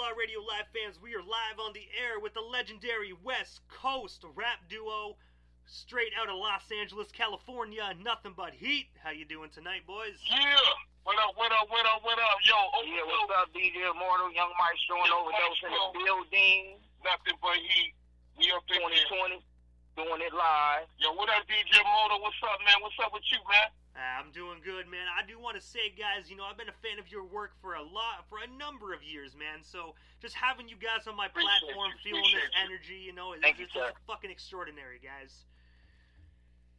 Outlaw Radio Live fans, we are live on the air with the legendary West Coast rap duo, straight out of Los Angeles, California, Nothing But Heat. How you doing tonight, boys? Yeah! What up? Yo, yeah, what's up, DJ Immortal, Young Maestro, and Ova-Dose in the building. Nothing But Heat. We up in 2020, doing it live. Yo, what up, DJ Immortal? What's up, man? What's up with you, man? I'm doing good, man. I do want to say, guys, I've been a fan of your work for a number of years, man. So just having you guys on my platform, feeling this energy, it's just fucking extraordinary, guys.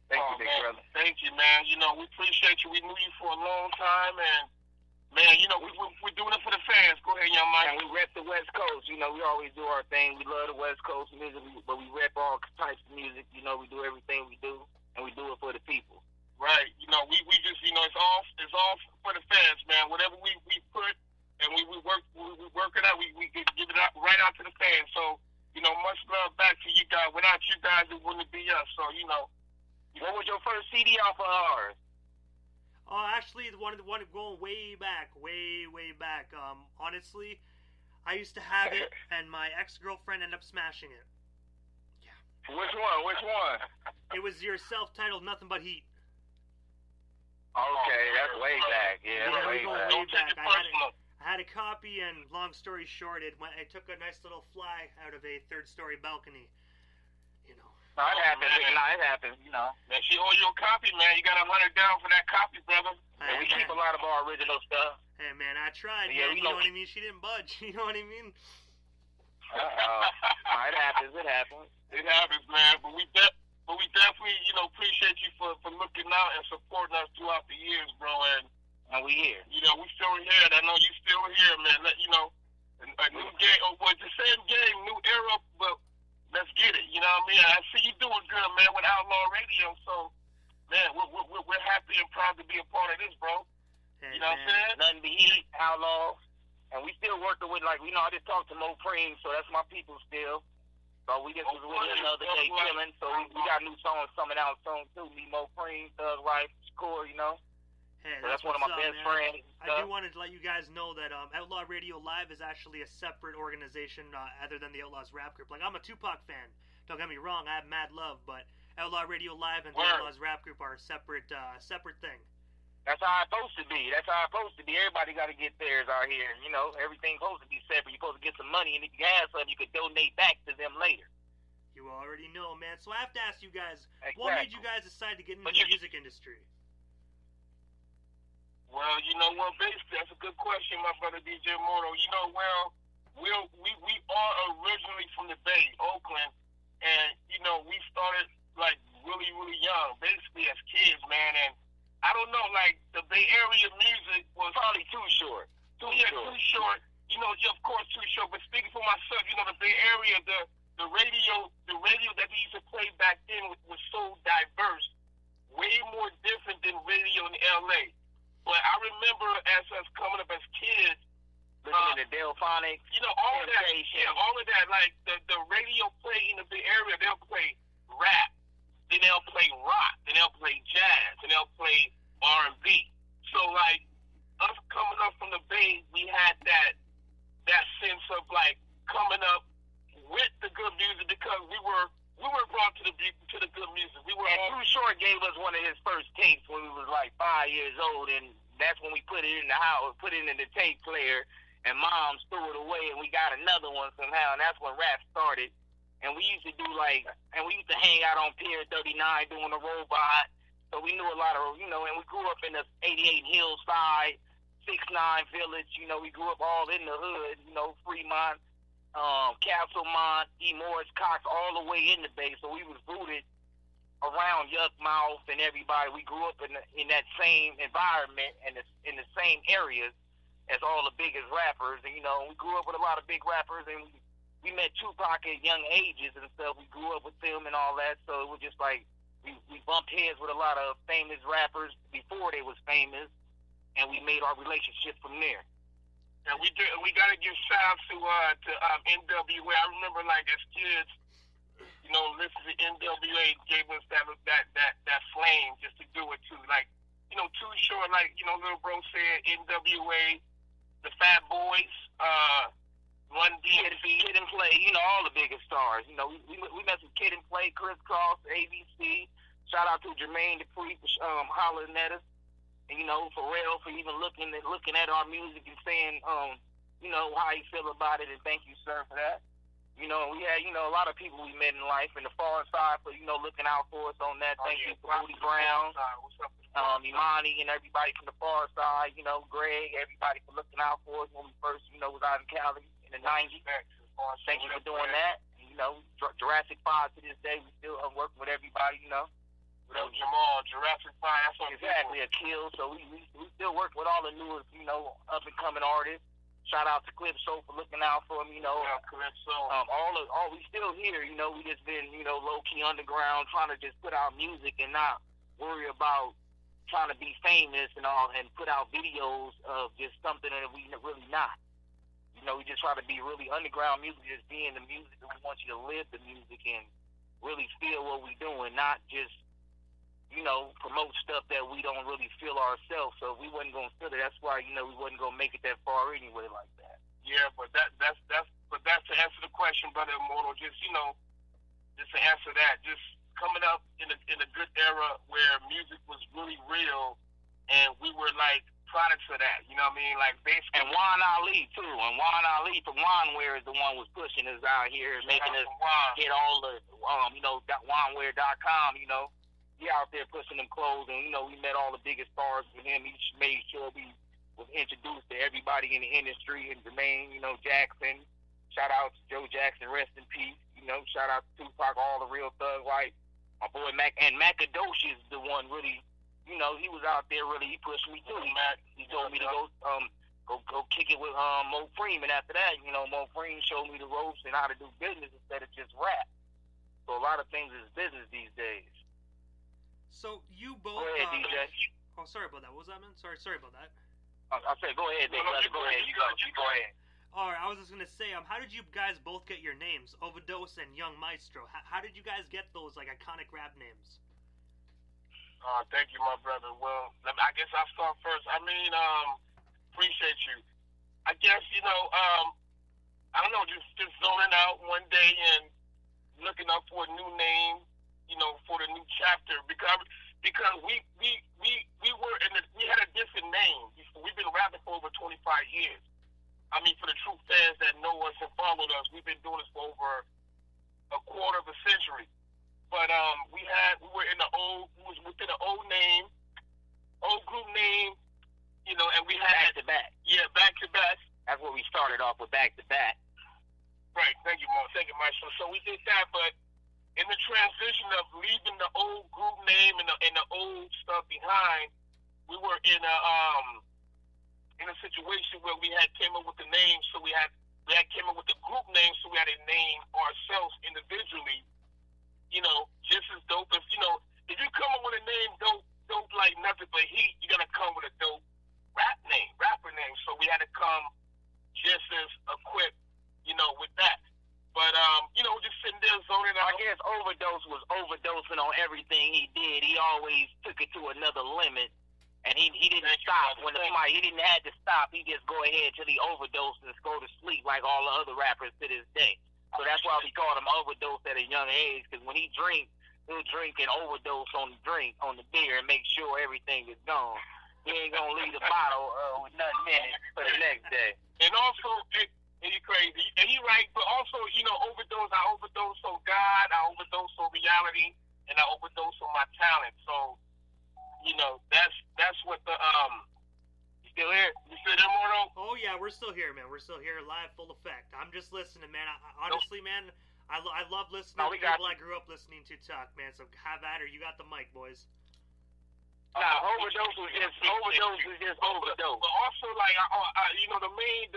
Thank you, big brother. Thank you, man. We appreciate you. We knew you for a long time, and man, we're doing it for the fans. Go ahead, young Mike. And we rep the West Coast. We always do our thing. We love the West Coast music, but we rep all types of music. We do everything we do, and we do it for the people. Right. We just, it's all for the fans, man. Whatever we put and we work it out, we give it out right out to the fans. So, much love back to you guys. Without you guys, it wouldn't be us. So, What was your first CD off of ours? Oh, actually, the one going way back. Honestly, I used to have it, and my ex-girlfriend ended up smashing it. Yeah. Which one? It was your self-titled Nothing But Heat. Okay, that's way back. Yeah, way back. Don't take it personal. I had a copy, and long story short, I took a nice little fly out of a third-story balcony. No, it happens. It happens. Man, she owe you a copy, man. You got to hunt her down for that copy, brother. And we keep a lot of our original stuff. Hey, man, I tried, yeah, man. You know what I mean? She didn't budge. You know what I mean? It happens. It happens, man. But we definitely, appreciate you for looking out and supporting us throughout the years, bro. And we here. We still here. And I know you still here, man. A new game, the same game, new era, but let's get it. You know what I mean? I see you doing good, man, with Outlaw Radio. So, man, we're happy and proud to be a part of this, bro. Hey, what I'm saying? Nothing But Heat, Outlaw. And we still working with, I just talked to Mo Preem, so that's my people still. So we just was with him the other day chilling. So we got new songs coming out soon, too. Me, Mo Preem, Thug Life, Score, Hey, so that's one of my best friends. I do want to let you guys know that Outlaw Radio Live is actually a separate organization other than the Outlaws rap group. I'm a Tupac fan. Don't get me wrong, I have mad love, but Outlaw Radio Live and the Outlaws rap group are a separate thing. That's how it's supposed to be. Everybody got to get theirs out here. Everything's supposed to be separate. You're supposed to get some money, and if you have something, you could donate back to them later. You already know, man. So I have to ask you guys, exactly. What made you guys decide to get into the music industry? Well, basically, that's a good question, my brother DJ Immortal. We are originally from the Bay, Oakland, and, we started, really, really young, basically as kids, man, and I don't know, the Bay Area music was probably too short. Too short. Of course, too short, but speaking for myself, the Bay Area, the radio that we used to play back then was so diverse, way more different than radio in L.A., but I remember as us coming up as kids, listening to Delphonics, all of that. Yeah, all of that. Like the radio play in the Bay Area, they'll play rap, then they'll play rock, then they'll play jazz, then they'll play R&B. So us coming up from the Bay, we had that sense of coming up with the good music because we were brought to the good music. Too Short gave us one of his first tapes when we was 5 years old, and that's when we put it in the house, put it in the tape player, and Moms threw it away, and we got another one somehow, and that's when rap started. And we used to do and we used to hang out on Pier 39 doing the robot, so we knew a lot of, and we grew up in the 88 Hillside, 6-9 Village, we grew up all in the hood, Fremont, Castlemont, E. Morris, Cox, all the way in the Bay. So we was rooted around Yuckmouth and everybody. We grew up in that same environment and in the same areas as all the biggest rappers. And, we grew up with a lot of big rappers, and we met Tupac at young ages and stuff. We grew up with them and all that. So it was just we bumped heads with a lot of famous rappers before they was famous, and we made our relationship from there. And we gotta give shout out to NWA. I remember as kids, listening to NWA gave us that flame just to do it too. Too Short, little bro said NWA, the Fat Boys, Run megastars. You know, we met some Kid and Play, Crisscross, ABC. Shout out to Jermaine Dupri for hollering at us. And, you know, Pharrell for even looking at our music and saying, you know, how he feel about it, and thank you, sir, for that. You know, we had, you know, a lot of people we met in life, and the Far Side for, you know, looking out for us on that. Thank you for Woody Brown, Imani, and everybody from the Far Side, you know, Greg, everybody for looking out for us when we first, you know, was out in Cali in the 90s. Thank you for doing that. And, you know, Jurassic 5 to this day, we still working with everybody, you know. Jamal, Jurassic 5, that's what exactly, Akil. So we still work with all the newest, you know, up and coming artists. Shout out to Calypso for looking out for him, you know. Yeah, Calypso. We still here, you know. We just been, you know, low key underground, trying to just put out music and not worry about trying to be famous and all, and put out videos of just something that we really not. You know, we just try to be really underground music, just being the music, and we want you to live the music and really feel what we're doing, not just, you know, promote stuff that we don't really feel ourselves. So if we wasn't gonna feel it, that's why, you know, we wasn't gonna make it that far anyway like that. Yeah, but that's to answer the question, brother Immortal. Just, you know, just to answer that, just coming up in a good era where music was really real, and we were like products of that. You know what I mean? Like basically. And Juan Ali too. And Juan Ali from Juanwear is the one was pushing us out here, making us get all the you know, Juanwear.com. You know. He out there pushing them clothes, and, you know, we met all the biggest stars with him. He made sure we was introduced to everybody in the industry, and Jermaine, you know, Jackson. Shout out to Joe Jackson, rest in peace. You know, shout out to Tupac, all the real thug life. My boy Mac, and Ova-Dose is the one really, you know, he was out there really, he pushed me too. He told me to go kick it with Mo Freeman after that. You know, Mo Freeman showed me the ropes and how to do business instead of just rap. So a lot of things is business these days. So you both. Go ahead, DJ. Oh, sorry about that. What was that, man? Sorry about that. I'll say, go ahead, Dave. Go ahead. You go ahead. All right, I was just gonna say, how did you guys both get your names, Ova-Dose and Young Maestro? How did you guys get those like iconic rap names? Thank you, my brother. Well, I guess I'll start first. I mean, appreciate you. I guess, you know, I don't know, just zoning out one day and looking up for a new name, you know, for the new chapter, because we had a different name. We've been rapping for over 25 years. I mean, for the true fans that know us and followed us, we've been doing this for over a quarter of a century. But we were within an old group name, you know, and we had back to back. Yeah, back to back. That's what we started off with, back to back. Right. Thank you, Maestro. So we did that, but in the transition of leaving the old group name and the old stuff behind, we were in a situation where we had came up with the name, so we had came up with the group name, so we had to name ourselves individually. You know, just as dope as, you know, if you come up with a name dope like nothing but heat, you gotta come with a dope rapper name. So we had to come just as equipped, you know, with that. But, you know, just sitting there zoning out. I guess Ova-Dose was overdosing on everything he did. He always took it to another limit, and he didn't stop. He didn't have to stop. He just go ahead till he overdosed and go to sleep like all the other rappers to this day. So that's why we called him Overdose at a young age, because when he drinks, he'll drink and overdose on the beer, and make sure everything is gone. He ain't gonna leave the bottle with nothing in it for the next day. And also, he's crazy, and he right, but also, you know, overdose. I overdose on God, I overdose on reality, and I overdose on my talent. So, you know, that's what the You still here? You still there, Morto? Oh yeah, we're still here, man. We're still here, live, full effect. I'm just listening, man. Honestly, man, I love listening to people I grew up listening to talk, man. So have at her. You got the mic, boys. Overdose is just overdose. But also, like, you know, the main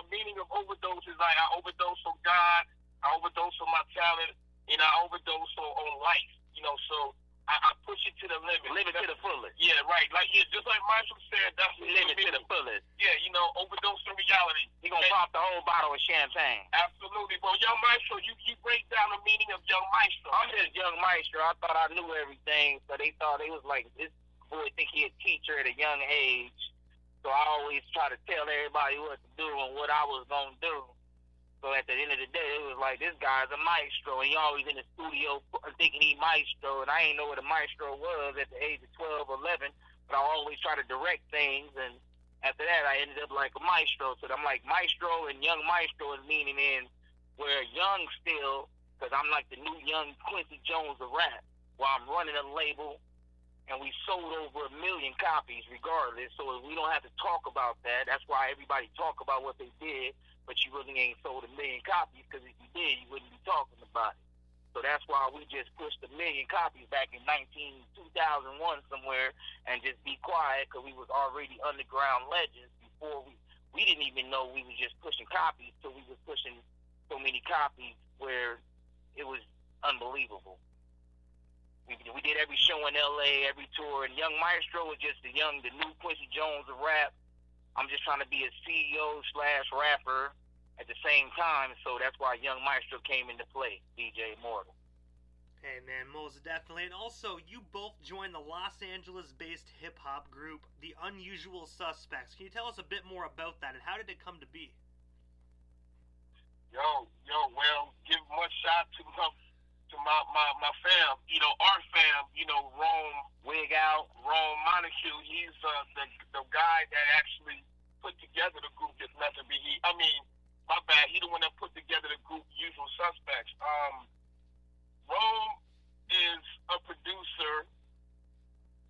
meaning of overdose is like I overdose on God, I overdose on my talent, and I overdose on life. You know, so I push it to the limit. Live it to the fullest. Yeah, right. Like, yeah, just like Maestro said, that's what live it to the fullest. Yeah, you know, overdose on reality. He gonna pop the whole bottle of champagne. Absolutely. Well, Young Maestro, you break down the meaning of Young Maestro. I'm just Young Maestro. I thought I knew everything, so they thought it was like, this boy think he a teacher at a young age. So I always try to tell everybody what to do and what I was gonna do. So at the end of the day, it was like, this guy's a maestro, and he always in the studio thinking he maestro, and I ain't know what a maestro was at the age of 12, 11, but I always try to direct things, and after that, I ended up like a maestro. So I'm like maestro, and young maestro is meaning in where young still, because I'm like the new young Quincy Jones of rap, while I'm running a label, and we sold over 1 million copies regardless, so we don't have to talk about that. That's why everybody talk about what they did, but you really ain't sold 1 million copies, because if you did, you wouldn't be talking about it. So that's why we just pushed 1 million copies back in 2001 somewhere, and just be quiet, because we was already underground legends before we didn't even know we was just pushing copies, so we was pushing so many copies where it was unbelievable. We did every show in LA, every tour, and Young Maestro was just the new Quincy Jones of rap. I'm just trying to be a CEO/rapper at the same time, so that's why Young Maestro came into play, DJ Immortal. Hey man, most definitely. And also, you both joined the Los Angeles-based hip-hop group, The Unusual Suspects. Can you tell us a bit more about that, and how did it come to be? Well, give much shout to my fam, our fam, Rome Wig Out, Rome Montague. He's the guy that actually put together the group that's meant to be. My bad. He the one that put together the group Usual Suspects. Rome is a producer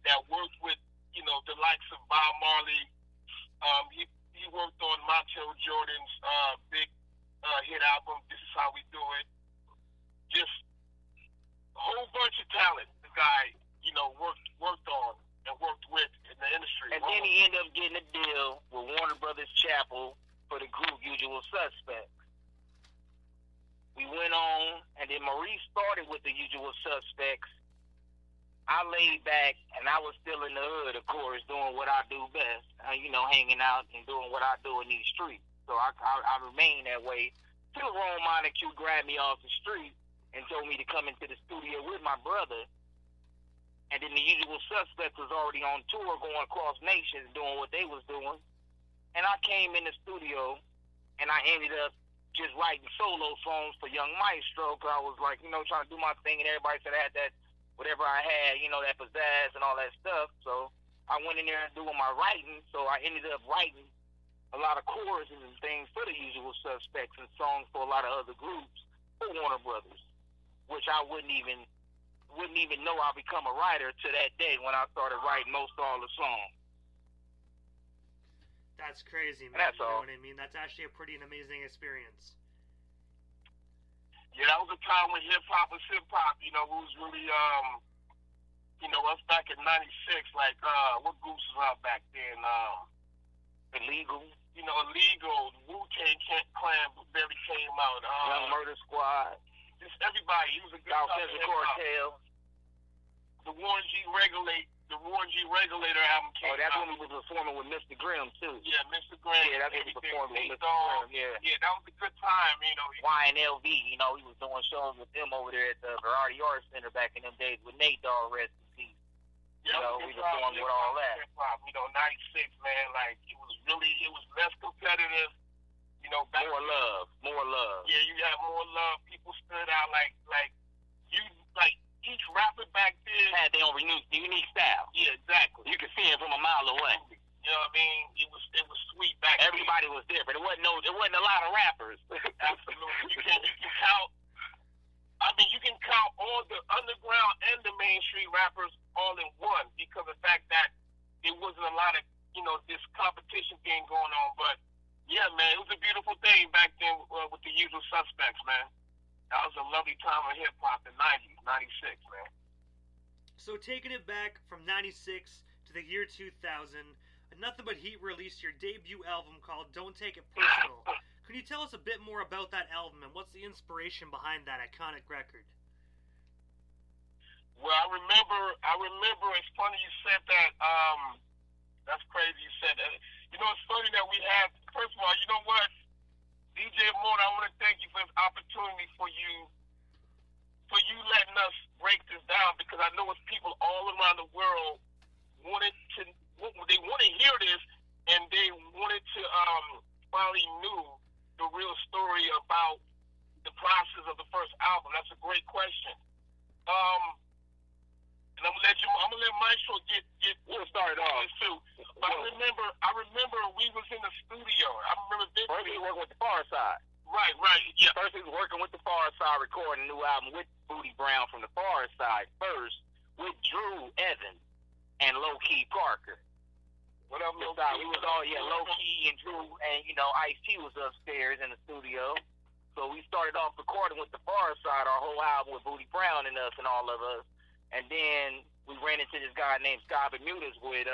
that worked with, the likes of Bob Marley. He worked on Macho Jordan's big hit album, This Is How We Do It. Just a whole bunch of talent the guy, worked on and worked with in the industry. And then he ended up getting a deal with Warner Brothers Chapel for the group Usual Suspects. We went on, and then Maurice started with the Usual Suspects. I laid back, and I was still in the hood, of course, doing what I do best, hanging out and doing what I do in these streets. So I remained that way till Ron Montague grabbed me off the street and told me to come into the studio with my brother. And then the Usual Suspects was already on tour, going across nations, doing what they was doing. And I came in the studio, and I ended up just writing solo songs for Young Maestro, because I was like, trying to do my thing, and everybody said I had that, whatever I had, that pizzazz and all that stuff. So I went in there and doing my writing, so I ended up writing a lot of choruses and things for the Usual Suspects and songs for a lot of other groups for Warner Brothers, which I wouldn't even know I become a writer to that day when I started writing most all the songs. That's crazy, man. That's all. You know what I mean? That's actually a pretty amazing experience. Yeah, that was a time when hip-hop was hip-hop. It was really, us back in 96, like, what groups was out back then? Illegal. Illegal. Wu-Tang Clan barely came out. Young Murder Squad. Just everybody. He was a good South Central Cartel. The Warren G. Regulator album came out. Oh, that's when we was performing with Mr. Grimm, too. Yeah, Mr. Grimm. Yeah, that's when we was performing with Mr. Grimm, yeah. Yeah, that was a good time, YNLV, he was doing shows with them over there at the Variety Arts Center back in them days with Nate Dogg, rest in peace. Yeah, we performed with all that. 96, man, like, it was less competitive, back More love. Yeah, you had more love. People stood out like each rapper back then had their own unique style. Yeah, exactly. You could see it from a mile away. You know what I mean? It was sweet back then. Everybody was different. It wasn't a lot of rappers. Absolutely. You can count. You can count all the underground and the mainstream rappers all in one, because of the fact that it wasn't a lot of this competition thing going on. But yeah, man, it was a beautiful thing back then with the Usual Suspects, man. That was a lovely time of hip-hop in 96, man. So taking it back from 96 to the year 2000, Nothin but Heatt released your debut album called Don't Take It Personal. Can you tell us a bit more about that album, and what's the inspiration behind that iconic record? Well, I remember, it's funny you said that. That's crazy you said that. It's funny that we had, first of all, you know what? DJ Immortal, I want to thank you for this opportunity for you letting us break this down, because I know it's people all around the world they want to hear this, and they wanted to finally knew the real story about the process of the first album? That's a great question. And I'm gonna let Maestro get we'll start it off this too. But I remember we was in the studio. I remember first we were working with the Far Side. Right, yeah. First we was working with the Far Side, recording a new album with Booty Brown from the Far Side first, with Drew Evans and Low Key Parker. What up, Low Key? We was all Low Key and Drew, and Ice-T was upstairs in the studio. So we started off recording with the Far Side, our whole album with Booty Brown and us and all of us. And then we ran into this guy named Sky Bermudez with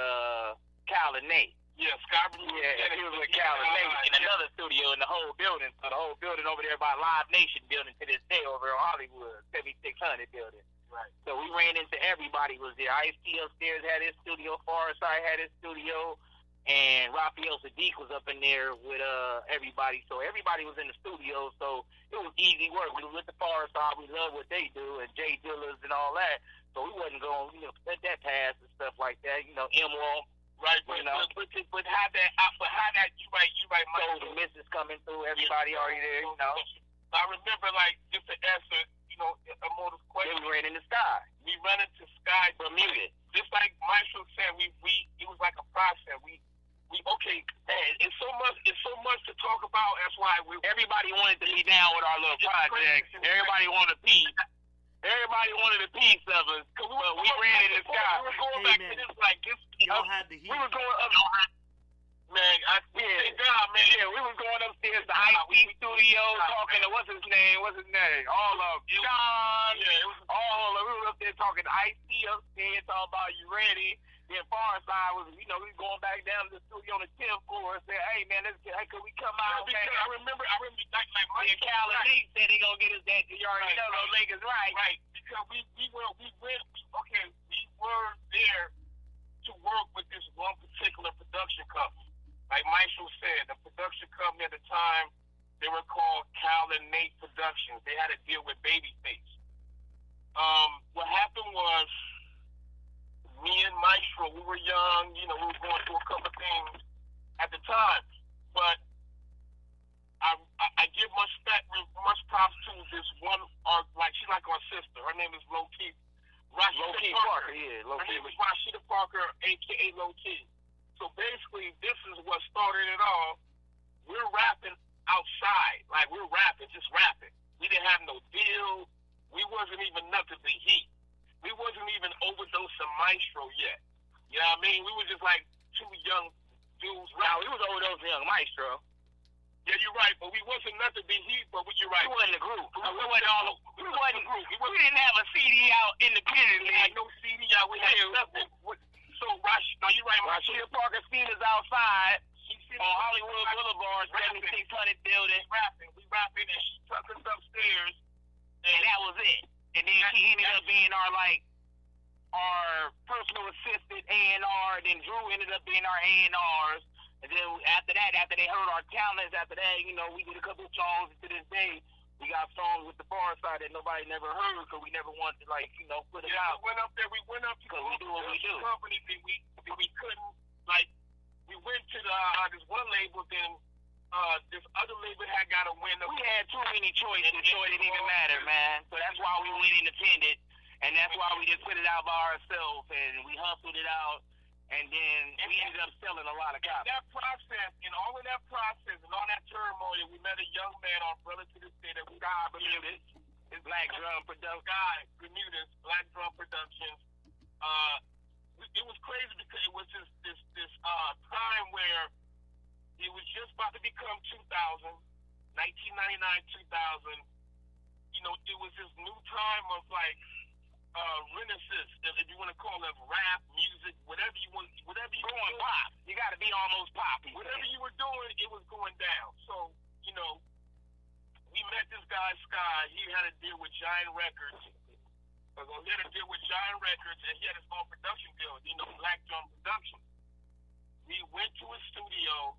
Cal and Nate. Yeah, Sky Bermudez. Yeah, he was with Cal and Nate in another studio in the whole building. So the whole building over there by Live Nation building to this day over in Hollywood, 7600 building. Right. So we ran into everybody was there. Ice-T upstairs had his studio, Forest Side had his studio, and Raphael Sadiq was up in there with everybody. So everybody was in the studio, so it was easy work. We was with the Forest Side, we love what they do, and Jay Dillers and all that. So we wasn't going, let that pass and stuff like that. M-Wall. Right, but how that you right, Mike. So the missus coming through, everybody already there, I remember, like, just to answer, a more question. Then we ran into Sky. We ran into Sky Bermudez. Just like Maestro said, it was like a process. It's so much to talk about. That's why everybody wanted to be down with our little project. Everybody wanted a piece. Everybody wanted a piece of us. Cause we ran into Sky. We were going back to this like this. Y'all had the heat. We were going up. Man, thank God, man. Yeah, we was going upstairs to Ice-T studio talking to what's his name? All of them. John. Yeah, all of them. We was up there talking to Ice-T upstairs, talking about you ready. Then Far Side was, we going back down to the studio on the 10th floor and said, hey man, could we come out? Man? I remember like Mike and Cal and Nate said they gonna get us that. You already know those niggas, right? Right, because we were there to work with this one particular production company. Like Maestro said, the production company at the time, they were called Cal and Nate Productions. They had to deal with Babyface. What happened was, me and Maestro, we were young, we were going through a couple of things at the time. But I give much props to this one, she's like our sister. Her name is Low Key. Low Key Parker, yeah. Her name is Rashida Parker, a.k.a. Low Key. So basically, this is what started it all. We're rapping outside. Like, we're rapping, just rapping. We didn't have no deal. We wasn't even nothing but Heat. We wasn't even Ova-Dose and Maestro yet. You know what I mean? We were just like two young dudes. Now, we was Ova-Dose and Young Maestro. Yeah, you're right, but we wasn't nothing but Heat, but you're right. We wasn't a group. We wasn't a group. We didn't have a CD out independently. We had no CD out. We had nothing. So, you're right. Rashida Parker seen us outside on Hollywood Boulevard, 7600 building. We rapping, and she took us upstairs. And that was it. And then she ended up being our personal assistant A&R. Then Drew ended up being our A&Rs. And then after they heard our talents, we did a couple of songs. And to this day, we got songs with the Far Side that nobody never heard because we never wanted to, put it out. We went up because we do what we do. Company that we couldn't, we went to this one label, then this other label had got a win. We had too many choices, so it didn't even matter, man. So that's why we went independent, and that's why we just put it out by ourselves, and we hustled it out, and then we ended up selling a lot of copies. That process, and all of that process, and all that turmoil, we met a young man on Relative to the State that we got Bermudez. His Black Drum Productions. Bermudez, Black Drum Productions. It was crazy because it was this time where it was just about to become 2000, 1999, 2000. It was this new time of renaissance, if you want to call it rap, music, whatever you want, whatever you were doing. Pop. You got to be almost poppy. Whatever you were doing, it was going down. So, we met this guy, Sky. He had to deal with Giant Records. He had to deal with Giant Records, and he had his own production deal, Black Drum Productions. We went to his studio,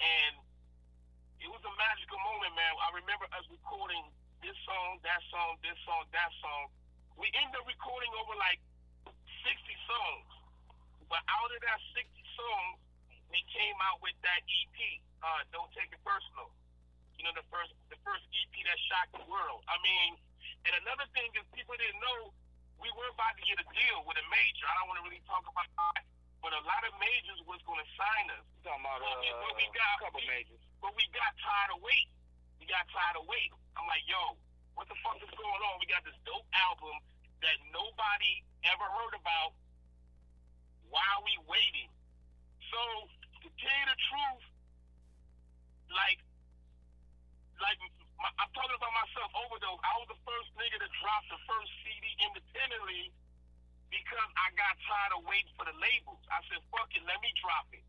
and it was a magical moment, man. I remember us recording this song, that song, this song, that song. We ended up recording over 60 songs. But out of that 60 songs, we came out with that EP, Don't Take It Personal. You know, the first EP that shocked the world. I mean, and another thing is people didn't know we were about to get a deal with a major. I don't want to really talk about that, but a lot of majors was going to sign us. You're talking about a couple majors. But we got tired of waiting. I'm like, yo, what the fuck is going on? We got this dope album that nobody ever heard about. Why are we waiting? So, to tell you the truth, I'm talking about myself, Ova-Dose. I was the first nigga to drop the first CD independently because I got tired of waiting for the labels. I said, fuck it, let me drop it.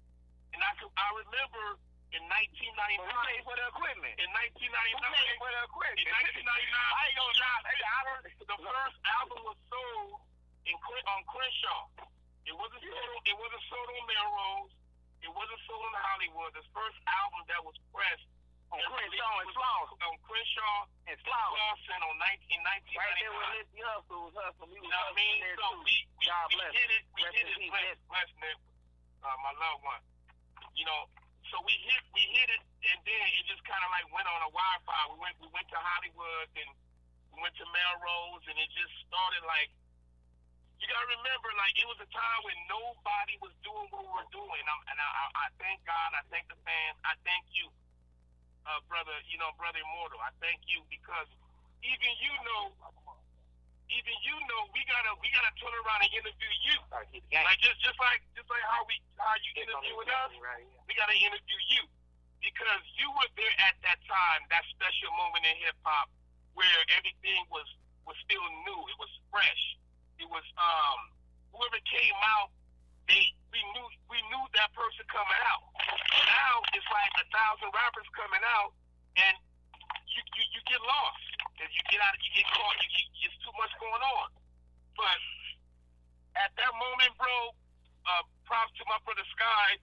And I remember in 1999. Who paid for the equipment? In 1999. Who paid for the equipment? In 1999. I ain't gonna drop it. The first album was sold on Crenshaw. It wasn't sold on Melrose. It wasn't sold in Hollywood. The first album that was pressed on Crenshaw and Slauson. On Crenshaw and Slauson in 1999. Right there with Nipsey Hussle was hustling. You know what I mean? So we hit it. We hit it. Bless Nip, my loved one. You know, so we hit it, and then it just kind of like went on a Wi-Fi. We went to Hollywood, and we went to Melrose, and it just started like. You gotta remember, like, it was a time when nobody was doing what we were doing. I thank God, I thank the fans, I thank you, brother Immortal. I thank you because even you know, we gotta turn around and interview you. Like just like how you interviewing us, we gotta interview you because you were there at that time, that special moment in hip hop where everything was still new, it was fresh. It was whoever came out, we knew that person coming out. Now it's like 1,000 rappers coming out, and you get lost. If you get caught, it's too much going on. But at that moment, bro, props to my brother Sky.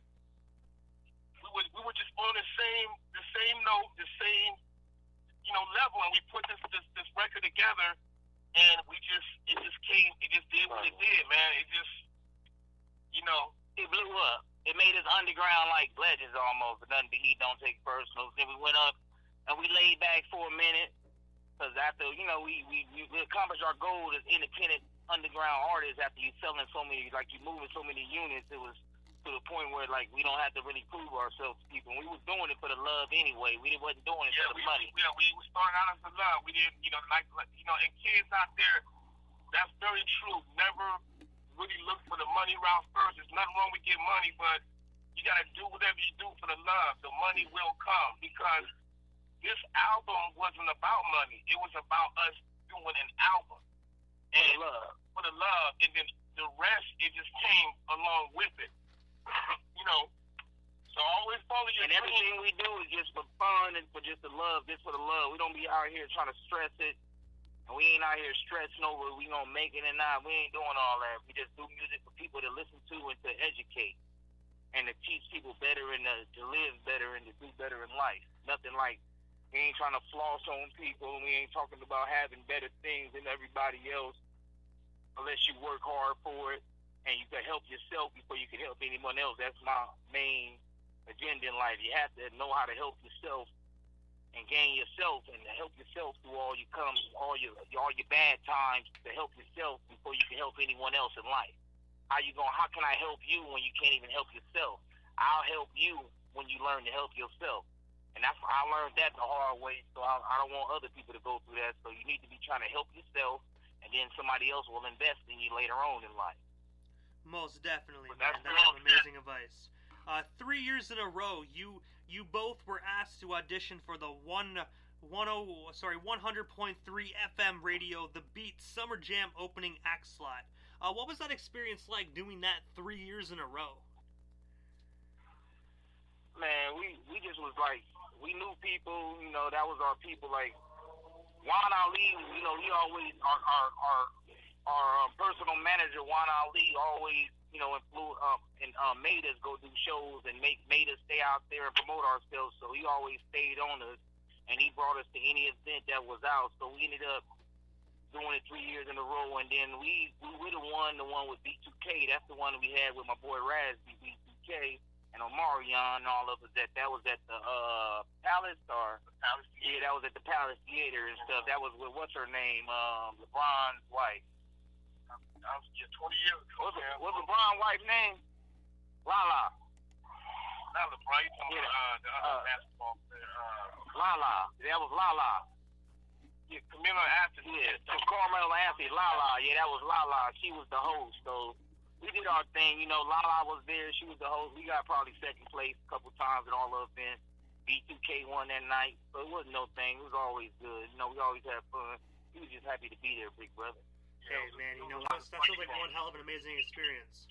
We were just on the same note, the same level, and we put this record together. And it just did what it did, man. It just, it blew up. It made us underground like legends almost. But nothing but Heat don't take personal. Then we went up and we laid back for a minute. Because after, we accomplished our goal as independent underground artists after you selling so many, like you moving so many units, it was to the point where like we don't have to really prove ourselves to people. We was doing it for the love anyway. We wasn't doing it for the money. Yeah, we started out as the love. We didn't, and kids out there, that's very true. Never really look for the money route first. There's nothing wrong with getting money, but you gotta do whatever you do for the love. The money will come because this album wasn't about money. It was about us doing an album and for the love, and then the rest it just came along with it. So always follow your dream. Everything we do is just for fun and for just the love, just for the love. We don't be out here trying to stress it, and we ain't out here stressing over we gonna make it or not. We ain't doing all that. We just do music for people to listen to and to educate and to teach people better and to live better and to do better in life. Nothing like we ain't trying to floss on people. We ain't talking about having better things than everybody else unless you work hard for it. And you can help yourself before you can help anyone else. That's my main agenda in life. You have to know how to help yourself and gain yourself and to help yourself through all your bad times to help yourself before you can help anyone else in life. How can I help you when you can't even help yourself? I'll help you when you learn to help yourself. And I learned that the hard way, so I don't want other people to go through that. So you need to be trying to help yourself, and then somebody else will invest in you later on in life. Most definitely, man. That's some amazing advice. 3 years in a row, you both were asked to audition for the 100.3 FM radio, The Beat Summer Jam opening act slot. What was that experience like doing that 3 years in a row? Man, we just was like, we knew people, that was our people. Like Juan Ali, he always our personal manager, Juan Ali, always, made us go do shows and made us stay out there and promote ourselves. So he always stayed on us, and he brought us to any event that was out. So we ended up doing it 3 years in a row, and then we would have won the one with B2K. That's the one we had with my boy Raz, B2K. and Omarion and all of us that was at the Palace or Palace yeah, that was at the Palace Theater and stuff. That was with what's her name? LeBron's wife. That was just 20 years ago. What's LeBron's wife's name? Lala. Not LeBron, you talking about the other basketball player. Lala. That was Lala. Yeah, Camilla Anthony. Yeah, Carmelo Anthony. Lala. Yeah, that was Lala. She was the host. So we did our thing. You know, Lala was there. She was the host. We got probably second place a couple times at all of events. B2K won that night. So it wasn't no thing. It was always good. You know, we always had fun. He was just happy to be there, big brother. Hey, man, you know, that sounds like one hell of an amazing experience.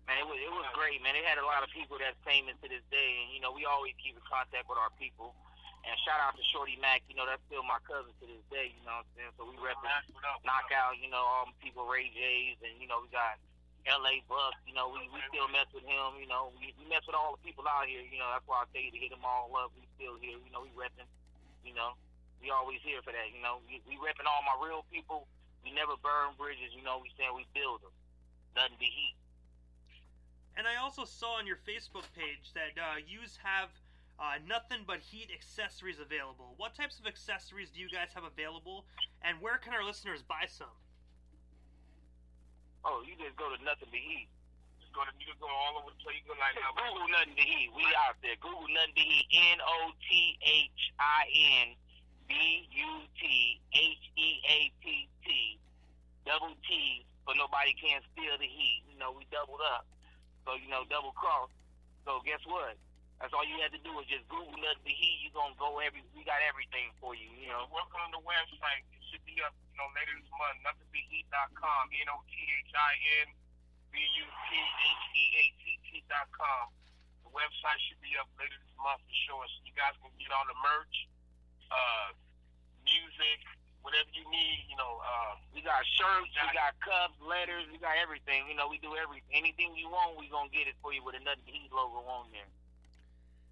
Man, it was great, man. They had a lot of people that's famous to this day, and, you know, we always keep in contact with our people. And shout out to Shorty Mac, you know, that's still my cousin to this day, you know what I'm saying? So we represent Knockout, you know, all the people, Ray J's, and, you know, we got L.A. Bucks, you know, we still mess with him, you know. We mess with all the people out here, you know, that's why I tell you to hit them all up. We still here, you know, we repping, you know. We always here for that, you know. We repping all my real people. We never burn bridges, you know, we saying we build them. Nothing but heat. And I also saw on your Facebook page that yous have Nothin but Heat accessories available. What types of accessories do you guys have available, and where can our listeners buy some? Oh, you just go to Nothin but Heat. You can go all over the place. You can like Google Nothin but Heat. We out there. Google Nothin but Heat. NOTHINBUTHEATT. Double T, so nobody can steal the heat. You know, we doubled up. So, you know, double cross. So guess what? That's all you had to do is just Google Nothin but Heat. You gonna go we got everything for you, you know. We're working on the website. It should be up, you know, later this month. NothinButHeat.com. NOTHINBUTHEATT.com. The website should be up later this month for sure. So you guys can get all the merch, music, whatever you need, you know. We got shirts, we got cups, letters, we got everything. You know, we do everything. Anything you want, we gonna get it for you with a Nothin but Heat logo on there.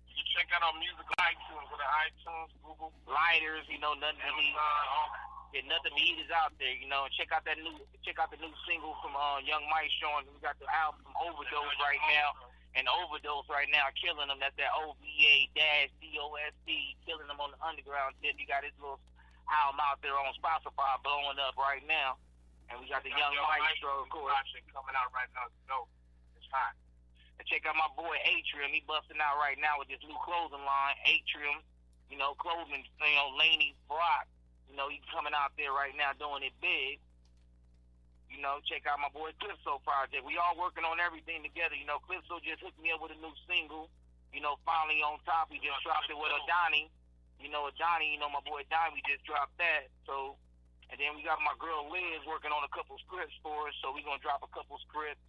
You can check out our music on iTunes, Google. Lighters, you know, Nothin but Heat. Yeah, Nothin but Heat is out there, you know. And check out the new single from Young Maestro. And we got the album from Ova-Dose right now. And Ova-Dose right now killing them. That's that OVA-DOSC, killing them on the underground tip. He got his little album out there on Spotify blowing up right now. And we got the Young Maestro, of course. Coming out right now. No, it's hot. And check out my boy Atrium. He busting out right now with this new clothing line. Atrium, you know, clothing, you know, Laney Brock. You know, he's coming out there right now doing it big. You know, check out my boy Clipso project. We all working on everything together. You know, Clipso just hooked me up with a new single. You know, finally on top. He just dropped it with Adani. You know, Adani, you know, my boy Donnie, we just dropped that. So, and then we got my girl Liz working on a couple scripts for us. So we going to drop a couple scripts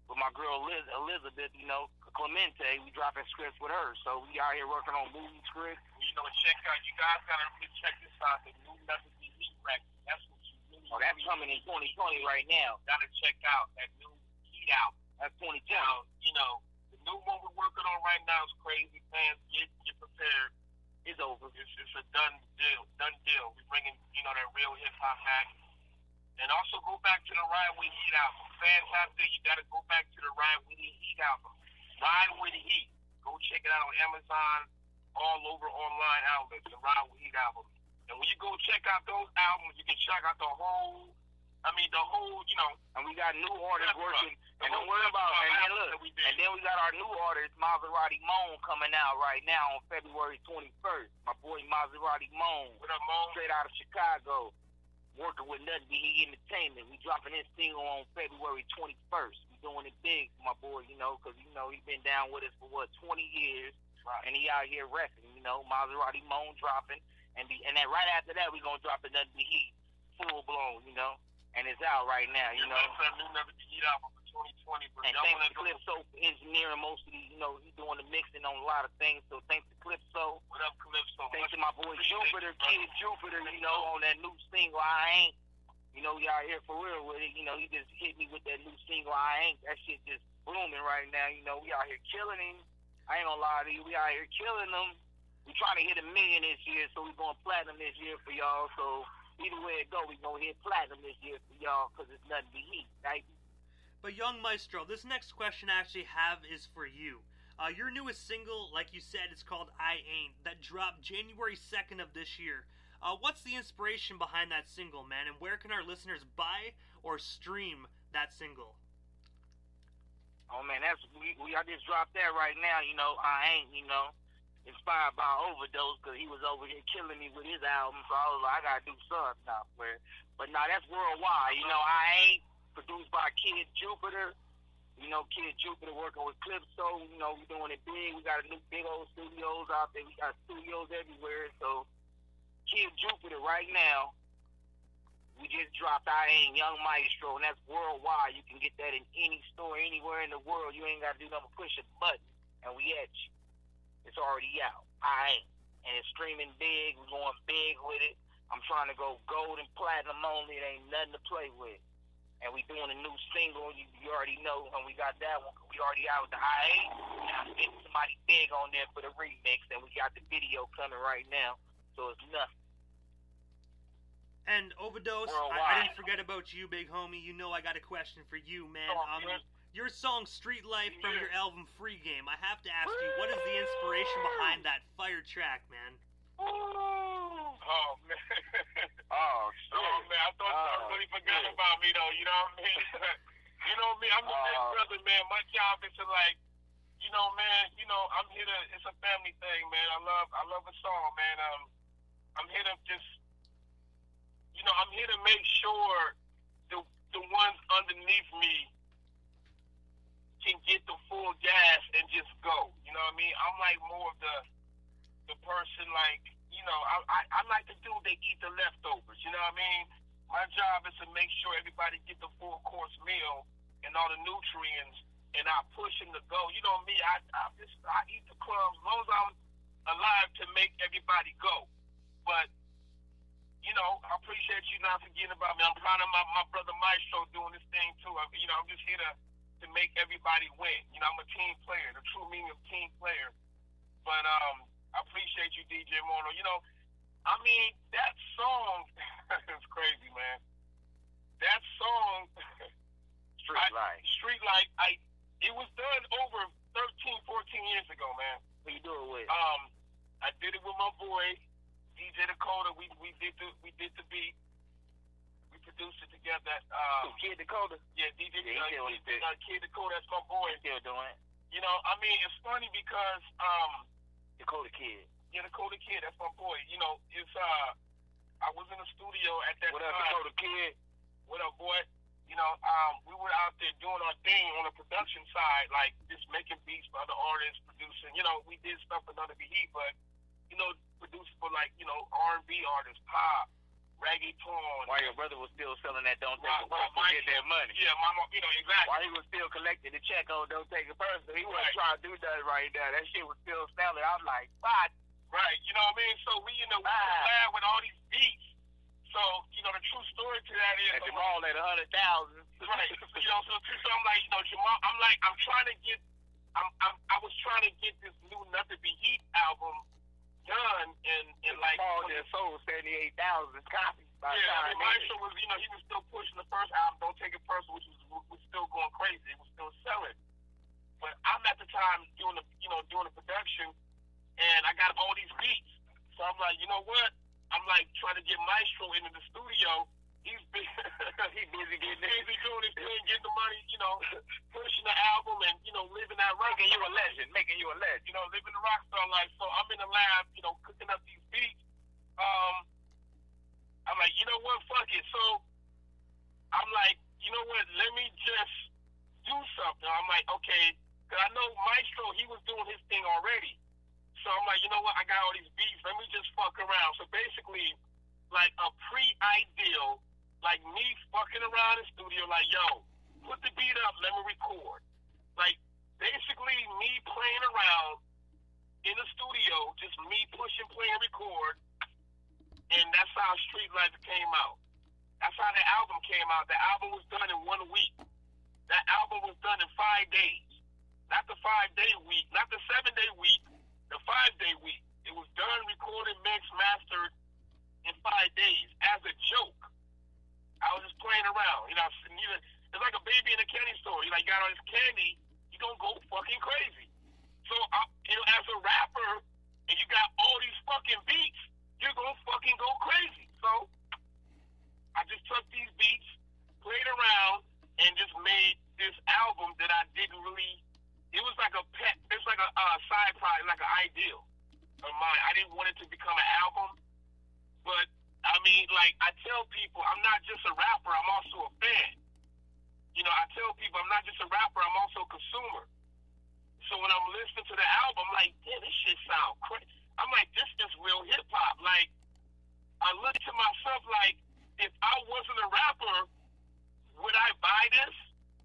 with my girl Elizabeth, you know, Clemente. We dropping scripts with her. So we out here working on movie scripts. You know, you guys got to really check this out. The new Nothin but Heat record. That's what you really that's coming in 2020 right now. Got to check out that new Heat out. That's 2020. Now, you know, the new one we're working on right now is crazy. Fans, get prepared. It's over. It's a done deal. We're bringing, you know, that real hip-hop back. And also go back to the Ride with Heat album. Fans out there, you got to go back to the Ride with Heat album. Ride with Heat. Go check it out on Amazon, all over online outlets, the Ride with Heat album. And when you go check out those albums, you can check out the whole, you know. And we got new artists working. And don't worry about, and then we got our new artist, Maserati Moan, coming out right now on February 21st. My boy Maserati Moan. What up, Moan? Straight out of Chicago. Working with Nothin but Heat Entertainment. We dropping his single on February 21st. We doing it big for my boy, you know, because, you know, he's been down with us for, 20 years. Right. And he out here wrestling, you know. Maserati Moan dropping. And then right after that, we going to drop the Nothin but Heat full blown, you know. And it's out right now, you know. It's a new Nothin but Heat album for 2020. But and thanks to Clipso for engineering most of these, you know, he's doing the mixing on a lot of things. So thanks to Clipso. What up, Clipso? Thanks to my boy Jupiter, Kid Jupiter, you know, on that new single, I Ain't. You know, we out here for real with it. You know, he just hit me with that new single, I Ain't. That shit just booming right now. You know, we out here killing him. I ain't gonna lie to you. We out here killing them. We trying to hit 1 million this year, so we going platinum this year for y'all. So either way it go, we gonna hit platinum this year for y'all because it's Nothin but Heat, right? But young Maestro, this next question I actually have is for you. Your newest single, like you said, is called I Ain't, that dropped January 2nd of this year. What's the inspiration behind that single, man, and where can our listeners buy or stream that single? Oh man, I just dropped that right now. I Ain't, inspired by Ova-Dose because he was over here killing me with his album. So I was like, I gotta do something now for it. But now that's worldwide. I Ain't produced by Kid Jupiter. Kid Jupiter working with Calypso. We doing it big. We got a new big old studios out there. We got studios everywhere. So Kid Jupiter right now. We just dropped I Ain't Young Maestro, and that's worldwide. You can get that in any store, anywhere in the world. You ain't got to do nothing but push a button, and we at you. It's already out. I Ain't. And it's streaming big. We're going big with it. I'm trying to go gold and platinum only. It ain't nothing to play with. And we doing a new single. You already know, and we got that one. We already out with the I Ain't. And I'm getting somebody big on there for the remix, and we got the video coming right now. So it's nothing. And Ova-Dose, I didn't forget about you, big homie. I got a question for you, man. Your song Street Life from your album Free Game. I have to ask you, what is the inspiration behind that fire track, man? Oh, man. Oh, shit. Oh, man. I thought you really forgot about me, though. You know what I mean? You know me. I'm the big brother, man. My job is to, man, I'm here to, it's a family thing, man. I love a song, man. I'm here to just, I'm here to make sure the ones underneath me can get the full gas and just go. You know what I mean? I'm like more of the person, I like the dude that eat the leftovers. You know what I mean? My job is to make sure everybody get the full course meal and all the nutrients, and I push them to go. You know me, I eat the crumbs as long as I'm alive to make everybody go. But I appreciate you not forgetting about me. I'm proud of my brother Maestro doing this thing too. I'm just here to make everybody win. I'm a team player, the true meaning of team player. But I appreciate you, DJ Mono. That song is crazy, man. That song, Street Light, it was done over 13, 14 years ago, man. Who you do it with? I did it with my boy DJ Dakota. We did the beat. We produced it together. Kid Dakota. Yeah, DJ Kid Dakota. That's my boy. He's still doing it. It's funny because Dakota Kid. Yeah, Dakota Kid. That's my boy. It's I was in the studio at that time. What up, Dakota Kid? What up, boy? We were out there doing our thing on the production side, like just making beats for other artists, producing. We did stuff for Nothin, but producing for R&B artists, pop, reggaeton. While your brother was still selling that Don't Take It Personal to get that money. Yeah, mama, exactly. While he was still collecting the check on Don't Take It Personal, he wasn't trying to do that right now. That shit was still selling. I'm like, what? Right, you know what I mean? So we in the lab with all these beats. So, the true story to that is... And Jamal at 100,000. Right. So I'm like, Jamal, I'm trying to get... I was trying to get this new Nothin Heatt album done and like... Jamal just sold 78,000 copies. Maestro was, he was still pushing the first album, Don't Take It Personal, which was still going crazy. It was still selling. But I'm at the time doing the production, and I got all these beats. So I'm like, you know what? I'm like trying to get Maestro into the studio. He's busy doing his thing, getting the money, pushing the album and, living that rock. Making you a legend. Living the rock star life. So I'm in the lab, cooking up these beats. I'm like, you know what? Fuck it. So I'm like, you know what? Let me just do something. I'm like, okay, because I know Maestro, he was doing his thing already. So I'm like, you know what? I got all these beats. Let me just fuck around. So basically, like a pre-ideal, like me fucking around in the studio, like, yo, put the beat up, let me record. Like, basically me playing around in the studio, just me pushing, play, and record. And that's how Street Life came out. That's how the album came out. The album was done in 1 week. That album was done in 5 days. Not the 5-day week, not the 7-day week, the 5-day week. It was done, recorded, mixed, mastered in 5 days as a joke. I was just playing around. It's like a baby in a candy store. of mine. I didn't want it to become an album, but I mean, like, I tell people I'm not just a rapper, I'm also a fan. You know, I tell people I'm not just a rapper, I'm also a consumer. So when I'm listening to the album, I'm like, damn, this shit sound crazy. I'm like, this is real hip hop. Like, I look to myself like, if I wasn't a rapper, would I buy this?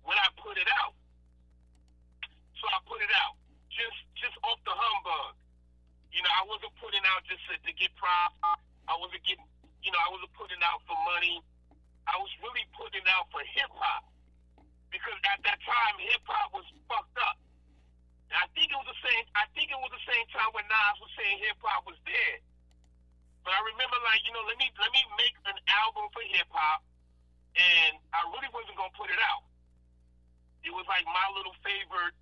Would I put it out? So I put it out, just off the humbug. You know, I wasn't putting out just to get props. I wasn't getting, you know, I wasn't putting out for money. I was really putting out for hip hop, because at that time hip hop was fucked up. And I think it was the same. I think it was the same time when Nas was saying hip hop was dead. But I remember, like, you know, let me make an album for hip hop, and I really wasn't gonna put it out. It was like my little favorite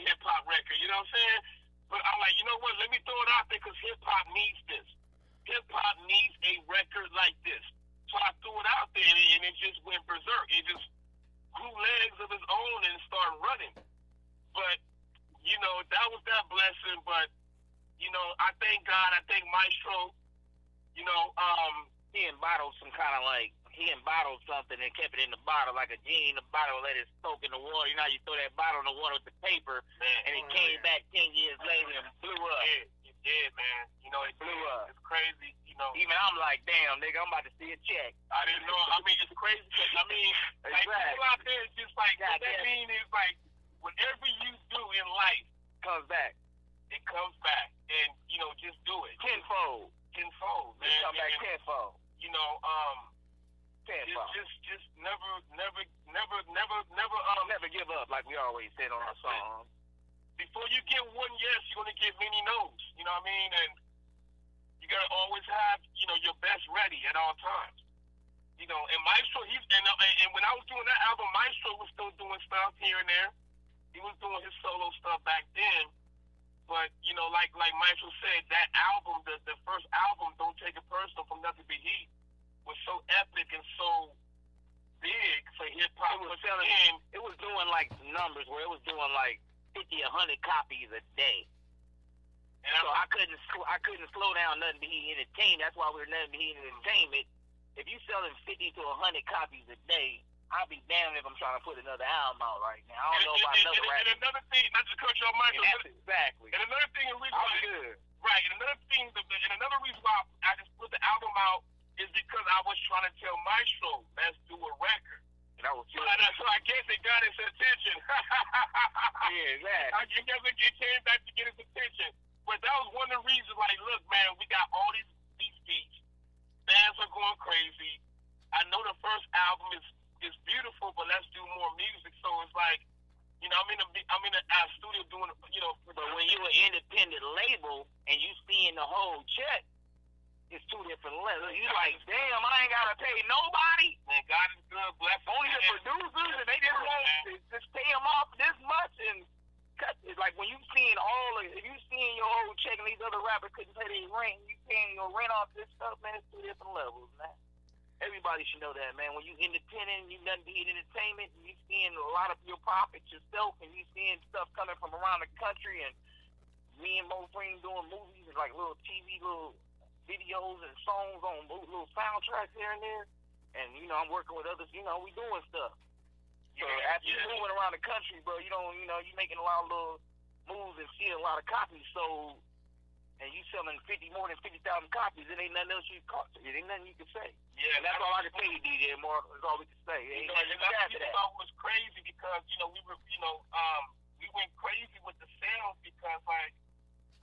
hip hop record. You know what I'm saying? But I'm like, you know what? Let me throw it out there because hip hop needs this. Hip hop needs a record like this. So I threw it out there, and it just went berserk. It just grew legs of its own and started running. But, you know, that was that blessing. But, you know, I thank God. I thank Maestro. You know, he embottled something and kept it in the bottle like a genie in the bottle, let it soak in the water. You know, you throw that bottle in the water with the paper, man, and it came back 10 years later and blew up. It did, man. You know, it blew up. It's crazy. You know, even I'm like, damn, nigga, I'm about to see a check. I didn't know. I mean, it's crazy. I mean, like, people out there, it's just like, what that mean is, like, whatever you do in life comes back. It comes back, and you know, just do it. Tenfold, man. It come back tenfold. You know, tenfold. Just never give up, like we always said on our song. Before you get one yes, you're gonna get many no's. You know what I mean? And you gotta always have, you know, your best ready at all times. You know, and Maestro, and when I was doing that album, Maestro was still doing stuff here and there. He was doing his solo stuff back then. But, you know, like Maestro said, that album, the first album, Don't Take It Personal, from Nothin to Heatt, was so epic and so big for hip hop. It was doing like numbers where it was doing like 50, 100 copies a day. And so I couldn't slow down Nothin to Heatt Entertainment. That's why we were Nothin to Heatt Entertainment. If you selling 50 to 100 copies a day, I'll be damned if I'm trying to put another album out right now. I don't know about another rapper. And another thing, not to cut you off, Michael. Exactly. And another thing, and another reason why I just put the album out is because I was trying to tell Maestro, let's do a record. And I was so I guess it got his attention. Yeah, exactly. I guess it came back to get his attention. But that was one of the reasons, like, look, man, we got all these beats. Fans are going crazy. I know the first album is beautiful, but let's do more music. So it's like, you know, I'm in a studio doing, you know. But when you're an independent label and you seeing the whole check, it's two different levels. You like, damn, I ain't gotta pay nobody. Man, God is good, bless only the producers, and they just want to just pay them off this much and cut. It's like when you seeing if you seeing your whole check and these other rappers couldn't pay their rent, you paying your rent off this stuff, man. It's two different levels, man. Everybody should know that, man. When you independent, you Nothin to Heatt Entertainment, and you seeing a lot of your profits yourself, and you seeing stuff coming from around the country, and me and Mo Freen doing movies and like little TV, little videos and songs on little soundtracks here and there. And, you know, I'm working with others, you know, we doing stuff. So after you moving around the country, bro, you you making a lot of little moves and seeing a lot of copies sold, and you selling more than 50,000 copies, it ain't nothing else it ain't nothing you can say. Yeah, and that's all I can tell you, DJ Mark. That's all we can say. You know, and that's what was crazy because, you know, we went crazy with the sales because, like,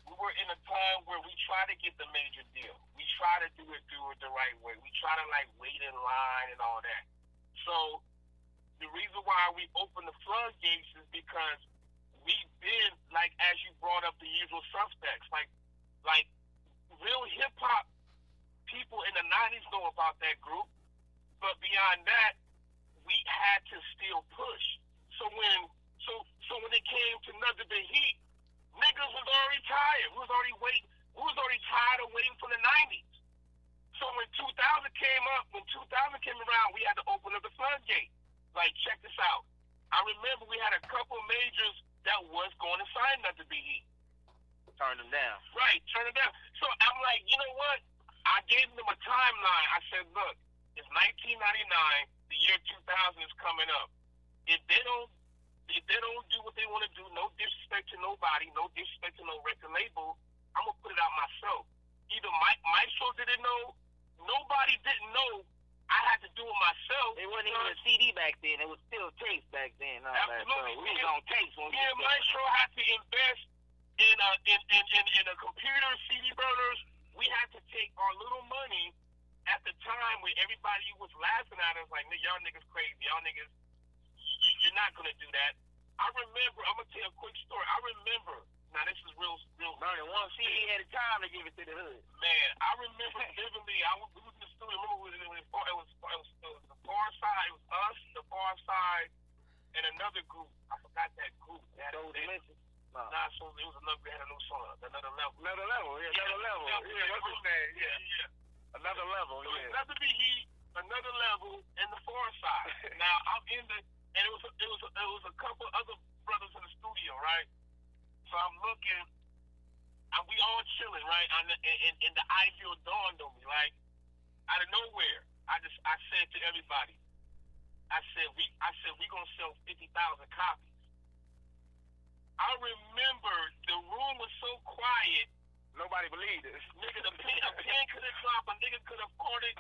we were in a time where we try to get the major deal. We try to do it the right way. We try to, like, wait in line and all that. So the reason why we opened the floodgates is because we've been, like, as you brought up, the usual suspects, like real hip hop people in the 90s know about that group, but beyond that, we had to still push. So when it came to Nothin to Heatt, niggas was already tired. We was already tired of waiting for the 90s. So when 2000 came around, we had to open up the floodgate. Like, check this out. I remember we had a couple majors that was going to sign Nothin to Heatt. Turned them down. Right, turn it down. So I'm like, you know what? I gave them a timeline. I said, look, it's 1999. The year 2000 is coming up. If they don't do what they want to do, no disrespect to nobody, no disrespect to no record label, I'm gonna put it out myself. Either Maestro didn't know, nobody didn't know. I had to do it myself. It wasn't even a CD back then. It was still tapes back then. Absolutely. So we was on tapes when me and Maestro had to invest in a computer, CD burners. We had to take our little money at the time when everybody was laughing at us like, y'all niggas crazy. Y'all niggas, you're not going to do that. I remember, I'm going to tell you a quick story. I remember, now this is real. Burning one CD at a time to give it to the hood. Man, I remember vividly, we was in the studio. Remember, it was the Far Side. It was us, the Far Side, and another group. I forgot that group. Nah, so it was another. We had a new song, Another Level. Another Level, yeah, Another Level. Yeah, what's his name? Yeah. Another Level, so yeah. Another be Heatt, Another Level, and the Far Side. Now I'm in the, and it was a couple other brothers in the studio, right? So I'm looking, and we all chilling, right? And the idea dawned on me, like out of nowhere. I said to everybody, I said we gonna sell 50,000 copies. I remember the room was so quiet. Nobody believed it. Nigga, a pen could have dropped. A nigga could have caught it.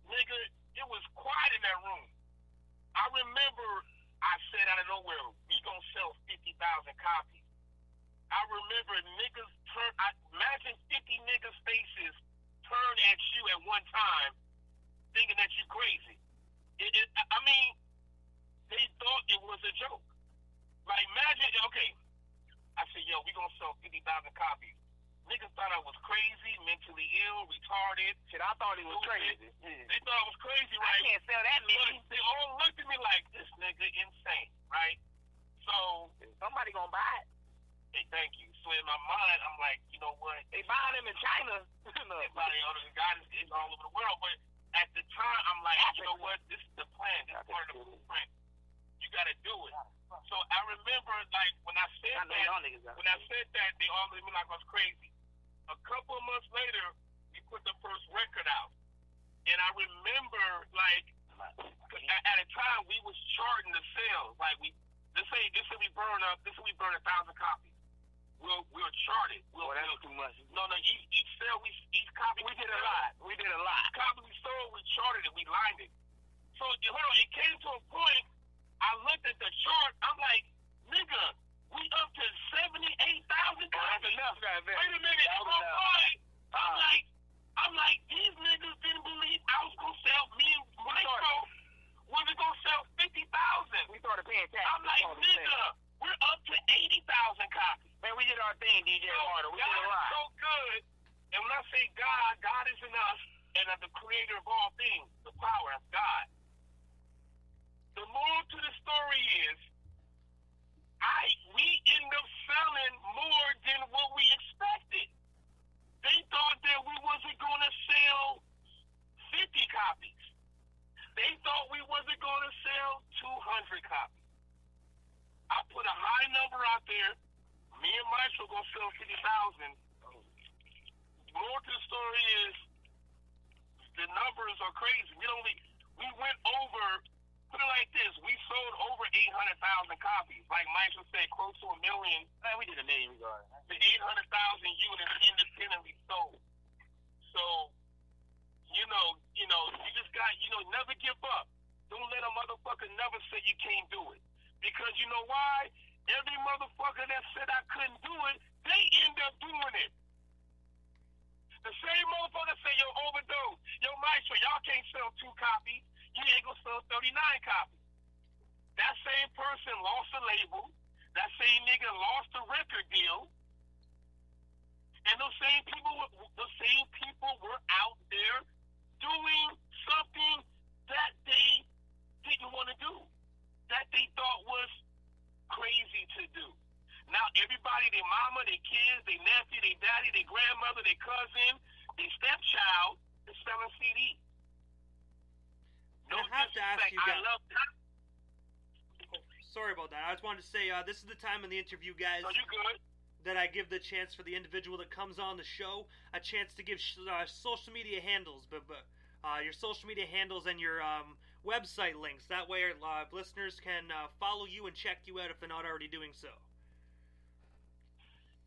Nigga, it was quiet in that room. I remember I said out of nowhere, we gonna sell 50,000 copies. I remember niggas imagine 50 niggas' faces turn at you at one time, thinking that you crazy. I mean, they thought it was a joke. Like, imagine, okay, I said, yo, we gonna sell 50,000 copies. Niggas thought I was crazy, mentally ill, retarded. Shit, I thought it was crazy. Yeah. They thought I was crazy, right? I can't sell that many. They all looked at me like, this nigga insane, right? So somebody gonna buy it. Hey, thank you. So in my mind, I'm like, you know what? They buying them in China. Everybody, the guy is all over the world. But at the time, I'm like, you know what? This is the plan. This is part of the blueprint. You got to do it. So I remember, like, when I said that, they all looked at me like I was crazy. A couple of months later, we put the first record out. And I remember, like, at a time, we was charting the sales. Like, this will we burn 1,000 copies. We'll chart it. That's too much. No, each sale, each copy. We did a lot. Each copy we sold, we charted it, we lined it. So, it came to a point, I looked at the chart, I'm like, nigga, we up to 78,000 copies. That's enough, guys. Wait a minute, I'm like, these niggas didn't believe I was going to sell, me and Maestro was going to sell 50,000. We started paying taxes. I'm like, nigga, we're up to 80,000 copies. Man, we did our thing, DJ Harder. We did a lot. So good. And when I say God is in us, and the creator of all things, the power of God. The moral to the story is, we end up selling more than what we expected. They thought that we wasn't going to sell 50 copies. They thought we wasn't going to sell 200 copies. I put a high number out there. Me and Maestro going to sell 50,000. More to the story is, the numbers are crazy. We went over, put it like this, we sold over 800,000 copies. Like Maestro said, close to 1 million. Man, we did a million regardless. The 800,000 units independently sold. So, you just got, never give up. Don't let a motherfucker never say you can't do it. Because you know why? Every motherfucker that said I couldn't do it, they end up doing it. The same motherfucker say, yo, Ova-Dose, yo, Maestro, y'all can't sell 2 copies. You ain't gonna sell 39 copies. That same person lost a label. That same nigga lost a record deal. And those same people were out there doing something that they didn't want to do, that they thought was crazy to do. Now everybody, their mama, their kids, their nephew, their daddy, their grandmother, their cousin, their stepchild is selling CDs. No, I have to ask you guys. I love that. Sorry about that. I just wanted to say, this is the time in the interview, guys. No, you good. that I give the chance for the individual that comes on the show a chance to give social media handles, but your social media handles and your website links. That way, our listeners can follow you and check you out if they're not already doing so.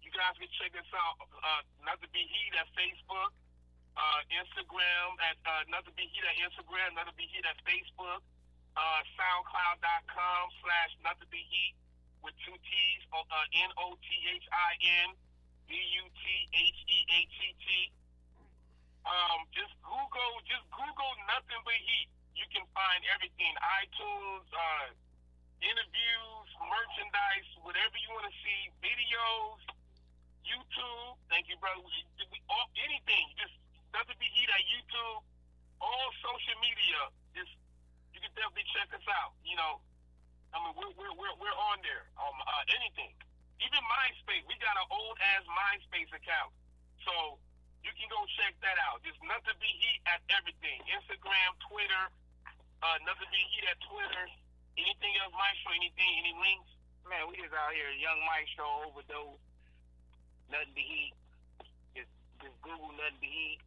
You guys can check us out. Nothin Be Heat at Facebook, Instagram at Nothin Be Heat at Instagram, Nothin Be Heat at Facebook, SoundCloud.com/Nothin Be Heat with 2 T's, NOTHINBUTHEATT. Just Google Nothin But Heat. You can find everything: iTunes, interviews, merchandise, whatever you want to see, videos, YouTube. Thank you, brother. Anything. Just Nothin Be Heat at YouTube, all social media. Just you can definitely check us out. You know, I mean, we're on there. Anything, even MySpace. We got an old ass MySpace account, so you can go check that out. Just Nothin Be Heat at everything: Instagram, Twitter. Nothin Be Heat at Twitter. Anything else, Maestro? Anything? Any links? Man, we just out here, young Maestro, Ova-Dose, Nothin Be Heat. Just Google Nothin Be Heat.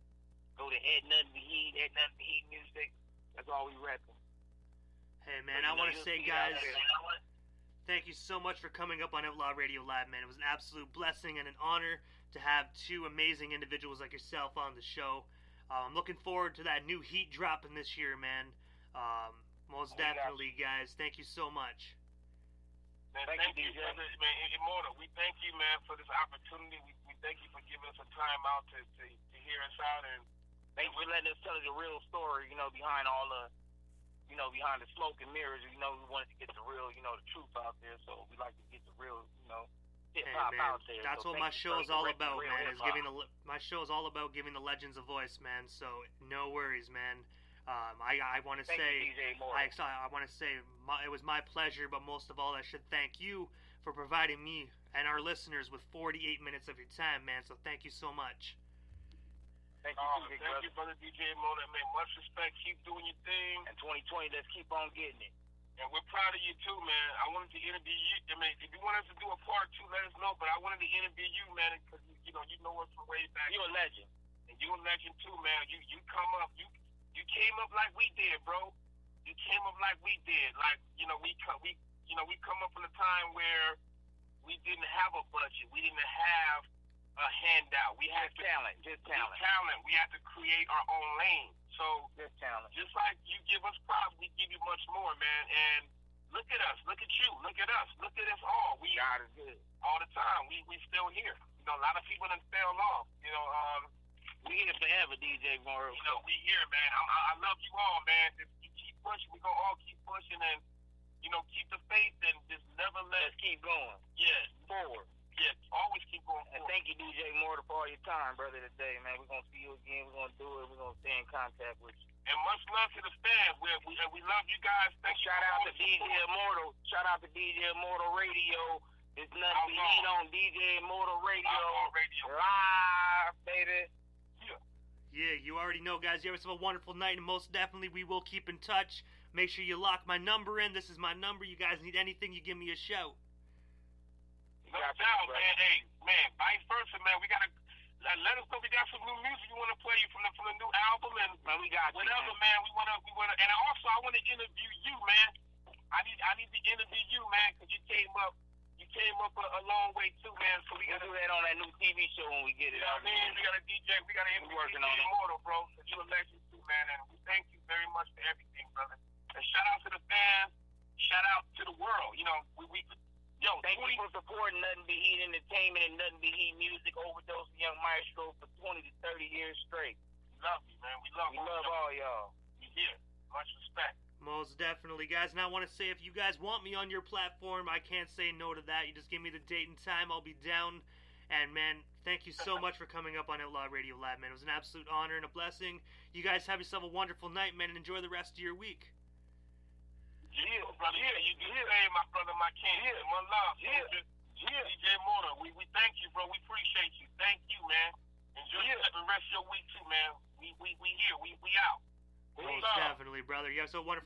Go to Heatt Nothin Be Heat, Heatt Nothin Be Heat music. That's all we repping. Hey man, I want to say, guys, thank you so much for coming up on Outlaw Radio Live, man. It was an absolute blessing and an honor to have two amazing individuals like yourself on the show. I'm looking forward to that new Heat dropping this year, man. Most definitely, guys. Thank you so much. Man, thank you, brother. Man, Immortal, we thank you, man, for this opportunity. We thank you for giving us some time out to hear us out, and thank you for letting us tell the real story, you know, behind all the, you know, behind the smoke and mirrors. You know, we wanted to get the real, you know, the truth out there, so we like to get the real, you know, hip-hop out there. That's so what my show is all about, man, is hip-hop. my show is all about giving the legends a voice, man, so no worries, man. I want to say, I want to say it was my pleasure, but most of all, I should thank you for providing me and our listeners with 48 minutes of your time, man. So thank you so much. Thank you, thank you, brother DJ Mona. Man, much respect. Keep doing your thing. And 2020, let's keep on getting it. And we're proud of you too, man. I wanted to interview you. I mean, if you want us to do a part 2, let us know. But I wanted to interview you, man, because you know us from way back. You're a legend. And you're a legend too, man. You come up. You came up like we did, bro. You came up like we did. Like, we come up in a time where we didn't have a budget. We didn't have a handout. We had talent. We had to create our own lane. So just talent. Just like you give us props, we give you much more, man. And look at us. Look at you. Look at us. Look at us all. We God is good. All the time. We still here. You know, a lot of people done fell off. You know, we here forever, DJ Morrow. You know, we here, man. I love you all, man. If you keep pushing, we gonna all keep pushing, and keep the faith and just never let. Let's keep going. Yeah, forward. Yeah, always keep going and forward. Thank you, DJ Morrow, for all your time, brother. Today, man. We're gonna see you again. We're gonna do it. We're gonna stay in contact with you. And much love to the fans. We love you guys. Shout out to DJ Immortal. Shout out to DJ Immortal Radio. There's Nothin Be Heat on DJ Immortal Radio. Live, baby. Yeah, you already know, guys. You have a wonderful night, and most definitely we will keep in touch. Make sure you lock my number in. This is my number. You guys need anything, you give me a shout. No doubt, man. Hey, man, vice versa, man. We gotta let us know we got some new music you want to play from the new album, and man, we got whatever, man. We wanna, and also I want to interview you, man. I need to interview you, man, because you came up a long way too, man. So we gotta do that on that new TV show when we get it. You know what I mean? We gotta DJ. We gotta interview DJ Immortal, bro. Cause you a legend too, man. And we thank you very much for everything, brother. And shout out to the fans. Shout out to the world. Thank you for supporting Nothin Be Heat Entertainment and Nothin Be Heat Music. Ova-Dose Young Maestro for 20 to 30 years straight. We love you, man. We love all y'all. You here? Much respect. Most definitely, guys. And I want to say, if you guys want me on your platform, I can't say no to that. You just give me the date and time. I'll be down. And, man, thank you so much for coming up on Outlaw Radio Live, man. It was an absolute honor and a blessing. You guys have yourself a wonderful night, man, and enjoy the rest of your week. Yeah, brother. Yeah, you do. Hey, my brother, my king. Yeah, one love. Yeah. DJ Mortar, we thank you, bro. We appreciate you. Thank you, man. Enjoy the rest of your week, too, man. We here. We out. Most definitely, brother. You have so wonderful.